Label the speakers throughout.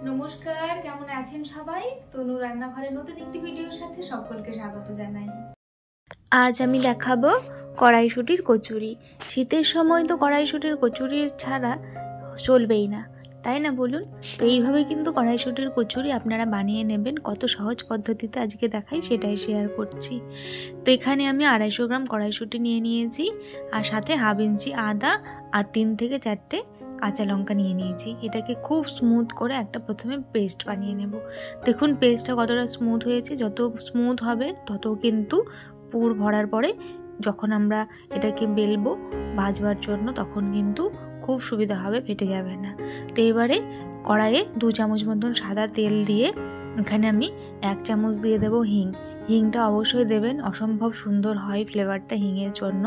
Speaker 1: নমস্কার, কেমন আছেন সবাই? তনু রান্নাঘরে নতুন একটি ভিডিওর সাথে সকলকে স্বাগত জানাই।
Speaker 2: আজ আমি দেখাবো কড়াইশুঁটির কচুরি। শীতের সময় তো কড়াইশুঁটির কচুরি ছাড়া চলবেই না, তাই না বলুন? তো এইভাবে কিন্তু কড়াইশুঁটির কচুরি আপনারা বানিয়ে নেবেন। কত সহজ পদ্ধতিতে আজকে দেখাই সেটাই শেয়ার করছি। তো এখানে আমি 250 গ্রাম কড়াইশুঁটি নিয়ে নিয়েছি, আর সাথে হাফ ইঞ্চি আদা আর 3 থেকে 4টে কাঁচা লঙ্কা নিয়ে নিয়েছি। এটাকে খুব স্মুথ করে একটা প্রথমে পেস্ট বানিয়ে নেব। দেখুন পেস্টটা কতটা স্মুথ হয়েছে। যত স্মুথ হবে তত কিন্তু পুর ভরার পরে যখন আমরা এটাকে বেলবো ভাজবার জন্য তখন কিন্তু খুব সুবিধা হবে, ফেটে যাবে না। তো এবারে কড়াইয়ে 2 চামচ মতন সাদা তেল দিয়ে এখানে আমি 1 চামচ দিয়ে দেবো হিং। হিংটা অবশ্যই দেবেন, অসম্ভব সুন্দর হয় ফ্লেভারটা হিংয়ের জন্য।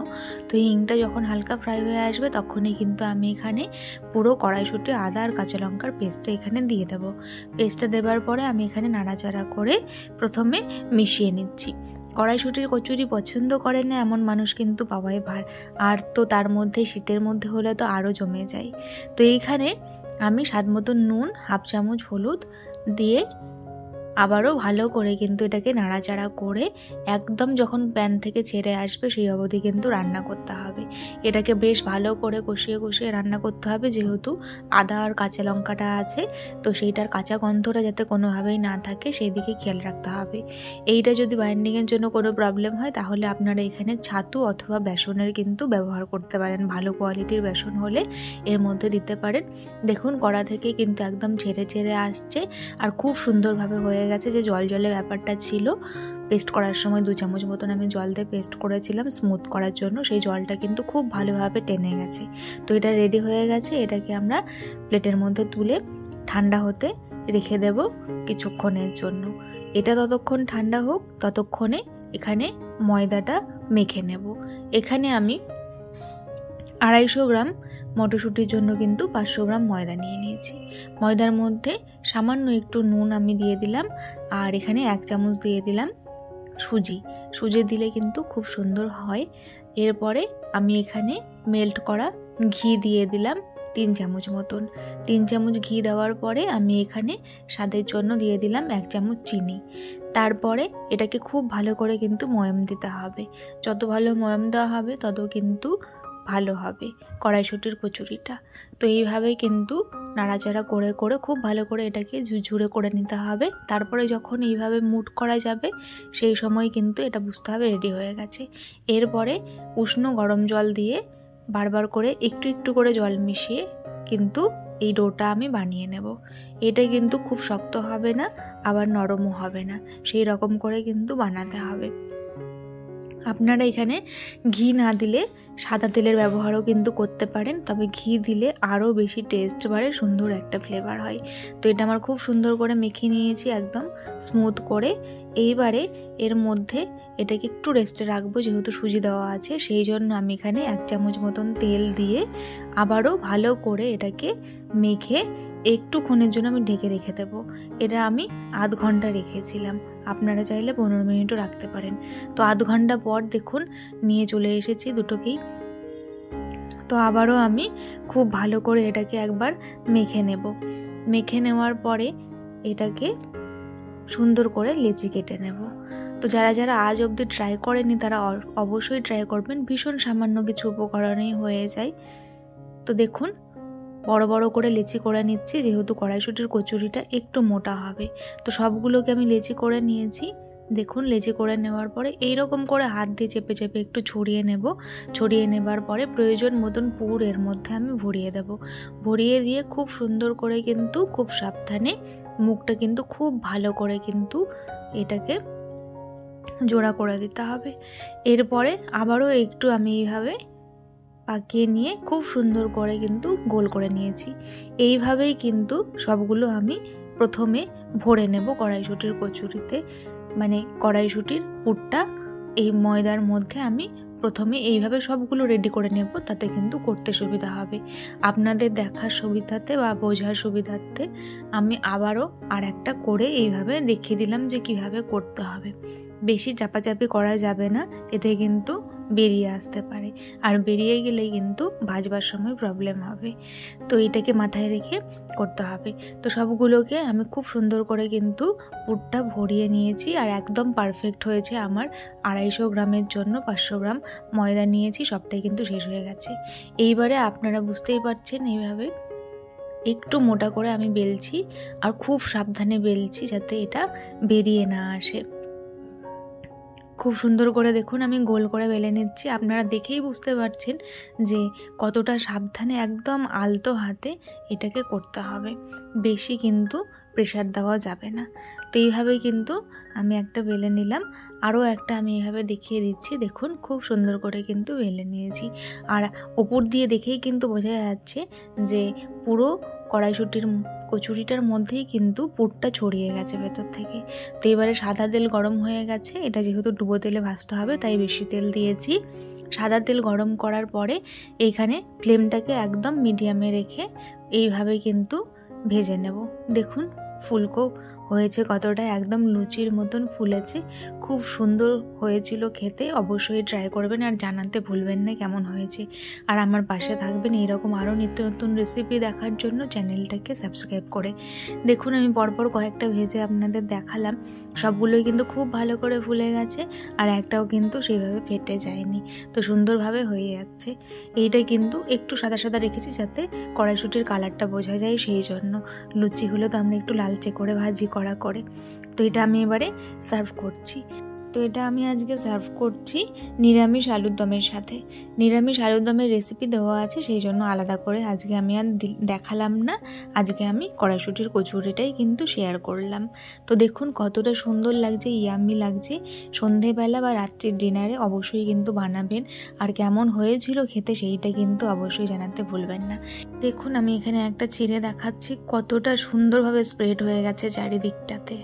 Speaker 2: তো হিংটা যখন হালকা ফ্রাই হয়ে আসবে তখনই কিন্তু আমি এখানে পুরো কড়াইশুঁটি আদা আর কাঁচা লঙ্কার পেস্টটা এখানে দিয়ে দেবো। পেস্টটা দেওয়ার পরে আমি এখানে নাড়াচাড়া করে প্রথমে মিশিয়ে নিচ্ছি। কড়াইশুঁটির কচুরি পছন্দ করে না এমন মানুষ কিন্তু পাওয়াই ভার, আর তো তার মধ্যে শীতের মধ্যে হলে তো আরও জমে যায়। তো এইখানে আমি স্বাদ মতো নুন, হাফ চামচ হলুদ দিয়ে আবারও ভালো করে কিন্তু এটাকে নাড়াচাড়া করে একদম যখন প্যান থেকে ছেড়ে আসবে সেই অবধি কিন্তু রান্না করতে হবে। এটাকে বেশ ভালো করে কষিয়ে কষিয়ে রান্না করতে হবে, যেহেতু আদা আর কাঁচা লঙ্কাটা আছে, তো সেইটার কাঁচা গন্ধটা যাতে কোনোভাবেই না থাকে সেই দিকে খেয়াল রাখতে হবে। এইটা যদি বাইন্ডিংয়ের জন্য কোনো প্রবলেম হয় তাহলে আপনারা এখানে ছাতু অথবা বেসনের কিন্তু ব্যবহার করতে পারেন। ভালো কোয়ালিটির বেসন হলে এর মধ্যে দিতে পারেন। দেখুন কড়া থেকে কিন্তু একদম ছেড়ে ছেড়ে আসছে আর খুব সুন্দরভাবে হয়ে গেছে। যে জল জলে ব্যাপারটা ছিল, পেস্ট করার সময় 2 চামচ মতন আমি জল দিয়ে পেস্ট করেছিলাম স্মুথ করার জন্য, সেই জলটা কিন্তু খুব ভালোভাবে টেনে গেছে। তো এটা রেডি হয়ে গেছে। এটাকে আমরা প্লেটের মধ্যে তুলে ঠান্ডা হতে রেখে দেব কিছুক্ষণের জন্য। এটা ততক্ষণ ঠান্ডা হোক, ততক্ষণে এখানে ময়দাটা মেখে নেব। এখানে আমি 250 গ্রাম মটরশুঁটির জন্য কিন্তু 500 গ্রাম ময়দা নিয়ে নিয়েছি। ময়দার মধ্যে সামান্য একটু নুন আমি দিয়ে দিলাম, আর এখানে 1 চামচ দিয়ে দিলাম সুজি দিলে কিন্তু খুব সুন্দর হয়। এরপরে আমি এখানে মেল্ট করা ঘি দিয়ে দিলাম 3 চামচ মতন। 3 চামচ ঘি দেওয়ার পরে আমি এখানে স্বাদের জন্য দিয়ে দিলাম 1 চামচ চিনি। তারপরে এটাকে খুব ভালো করে কিন্তু ময়াম দিতে হবে। যত ভালো ময়াম দেওয়া হবে তত কিন্তু ভালো হবে কড়াইশুঁটির কচুরিটা। তো এইভাবেই কিন্তু নাড়াচাড়া করে করে খুব ভালো করে এটাকে ঝুরঝুরে করে নিতে হবে। তারপরে যখন এইভাবে মুট করা যাবে সেই সময় কিন্তু এটা বুঝতে হবে রেডি হয়ে গেছে। এরপরে উষ্ণ গরম জল দিয়ে বারবার করে একটু একটু করে জল মিশিয়ে কিন্তু এই ডোটা আমি বানিয়ে নেব। এটা কিন্তু খুব শক্ত হবে না, আবার নরমও হবে না, সেই রকম করে কিন্তু বানাতে হবে। আপনারা এখানে ঘি না দিলে সাদা তেলের ব্যবহারও কিন্তু করতে পারেন, তবে ঘি দিলে আরও বেশি টেস্ট বাড়ে, সুন্দর একটা ফ্লেভার হয়। তো এটা আমার খুব সুন্দর করে মেখে নিয়েছি একদম স্মুথ করে। এইবারে এর মধ্যে এটাকে একটু রেস্টে রাখবো, যেহেতু সুজি দেওয়া আছে সেই জন্য আমি এখানে 1 চামচ মতন তেল দিয়ে আবারও ভালো করে এটাকে মেখে একটুক্ষণের জন্য আমি ঢেকে রেখে দেবো। এটা আমি আধ ঘন্টা রেখেছিলাম, আপনারা চাইলে 15 মিনিটও রাখতে পারেন। তো আধ ঘন্টা পর দেখুন নিয়ে চলে এসেছি দুটোকেই। তো আবারও আমি খুব ভালো করে এটাকে একবার মেখে নেব। মেখে নেওয়ার পরে এটাকে সুন্দর করে লেচি কেটে নেব। তো যারা যারা আজ অবধি ট্রাই করেনি তারা অবশ্যই ট্রাই করবেন, ভীষণ সামান্য কিছু উপকরণেই হয়ে যায়। তো দেখুন বড় বড় করে লেচি করে নিচ্ছি, যেহেতু কড়াইশুঁটির কচুরিটা একটু মোটা হবে। তো সবগুলোকে আমি লেচি করে নিয়েছি। দেখুন লেচি করে নেওয়ার পরে এইরকম করে হাত দিয়ে চেপে চেপে একটু ছড়িয়ে নেব। ছড়িয়ে নেবার পরে প্রয়োজন মতন পুর এর মধ্যে আমি ভরিয়ে দেব। ভরিয়ে দিয়ে খুব সুন্দর করে কিন্তু খুব সাবধানে মুখটা কিন্তু খুব ভালো করে কিন্তু এটাকে জোড়া করে দিতে হবে। এরপরে আবারও একটু আমি এইভাবে পাকিয়ে নিয়ে খুব সুন্দর করে কিন্তু গোল করে নিয়েছি। এইভাবেই কিন্তু সবগুলো আমি প্রথমে ভরে নেব কড়াইশুঁটির কচুরিতে, মানে কড়াইশুঁটির পুরটা এই ময়দার মধ্যে আমি প্রথমে এইভাবে সবগুলো রেডি করে নেব, তাতে কিন্তু করতে সুবিধা হবে। আপনাদের দেখার সুবিধাতে বা বোঝার সুবিধার্থে আমি আবারও আর একটা করে এইভাবে দেখিয়ে দিলাম যে কিভাবে করতে হবে। বেশি চাপাচাপি করা যাবে না, এতে কিন্তু বেরিয়ে আসতে পারে, আর বেরিয়ে গেলে কিন্তু ভাজবার সময় প্রবলেম হবে। তো এটাকে মাথায় রেখে করতে হবে। তো সবগুলোকে আমি খুব সুন্দর করে কিন্তু পুরটা ভরিয়ে নিয়েছি, আর একদম পারফেক্ট হয়েছে আমার। 250 গ্রামের জন্য 500 গ্রাম ময়দা নিয়েছি, সবটাই কিন্তু শেষ হয়ে গেছে। এইবারে আপনারা বুঝতেই পারছেন, এইভাবে একটু মোটা করে আমি বেলছি, আর খুব সাবধানে বেলছি যাতে এটা বেরিয়ে না আসে। খুব সুন্দর করে দেখুন আমি গোল করে বেলে নিচ্ছি। আপনারা দেখেই বুঝতে পারছেন যে কতটা সাবধানে একদম আলতো হাতে এটাকে করতে হবে, বেশি কিন্তু প্রেশার দেওয়া যাবে না। তো এইভাবেই কিন্তু আমি একটা বেলে নিলাম, আরও একটা আমি এইভাবে দেখিয়ে দিচ্ছি। দেখুন খুব সুন্দর করে কিন্তু বেলে নিয়েছি, আর ওপর দিয়ে দেখেই কিন্তু বোঝা যাচ্ছে যে পুরো কড়াইশুঁটির কচুরিটার মধ্যেই কিন্তু পুরটা ছড়িয়ে গেছে ভেতর থেকে। তো এবারে সাদা তেল গরম হয়ে গেছে, এটা যেহেতু ডুবো তেলে ভাজতে হবে তাই বেশি তেল দিয়েছি। সাদা তেল গরম করার পরে এইখানে ফ্লেমটাকে একদম মিডিয়ামে রেখে এইভাবে কিন্তু ভেজে নেব। দেখুন ফুলকো হয়েছে কতটা, একদম লুচির মতন ফুলেছে, খুব সুন্দর হয়েছিল খেতে। অবশ্যই ট্রাই করবেন আর জানাতে ভুলবেন না কেমন হয়েছে। আর আমার পাশে থাকবেন এইরকম আরও নিত্য নতুন রেসিপি দেখার জন্য চ্যানেলটাকে সাবস্ক্রাইব করে। দেখুন আমি পরপর কয়েকটা ভেজে আপনাদের দেখালাম, সবগুলোই কিন্তু খুব ভালো করে ফুলে গেছে, আর একটাও কিন্তু সেইভাবে ফেটে যায়নি। তো সুন্দরভাবে হয়ে যাচ্ছে। এইটা কিন্তু একটু সাদা সাদা রেখেছি যাতে কড়াইশুঁটির কালারটা বোঝা যায়, সেই জন্য। লুচি হলে তো আমরা একটু লালচে করে ভাজি কড়া করে। তো এটা আমি এবারে সার্ভ করছি। তো এটা আমি আজকে সার্ভ করছি নিরামিষ আলুর দমের সাথে। নিরামিষ আলুর দমের রেসিপি দেওয়া আছে, সেই জন্য আলাদা করে আজকে আমি আর দেখালাম না। আজকে আমি কড়াইশুঁটির কচুরিটাই কিন্তু শেয়ার করলাম। তো দেখুন কতটা সুন্দর লাগছে, ইয়াম্মি লাগছে। সন্ধেবেলা বা রাত্রির ডিনারে অবশ্যই কিন্তু বানাবেন, আর কেমন হয়েছিল খেতে সেইটা কিন্তু অবশ্যই জানাতে ভুলবেন না। দেখুন আমি এখানে একটা চিড়ে দেখাচ্ছি, কতটা সুন্দরভাবে স্প্রেড হয়ে গেছে চারিদিকটাতে।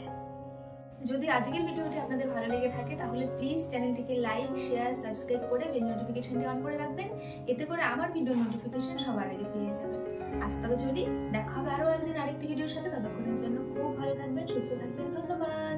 Speaker 1: যদি আজকের ভিডিওটি আপনাদের ভালো লেগে থাকে তাহলে প্লিজ চ্যানেলটিকে লাইক, শেয়ার, সাবস্ক্রাইব করে বেল নোটিফিকেশনটি অন করে রাখবেন। এতে করে আমার ভিডিও নোটিফিকেশন সবার আগে পেয়ে যাবেন। আজ তবে চলি, দেখা হবে আরও একদিন আরেকটি ভিডিওর সাথে। ততক্ষণের জন্য খুব ভালো থাকবেন, সুস্থ থাকবেন। ধন্যবাদ।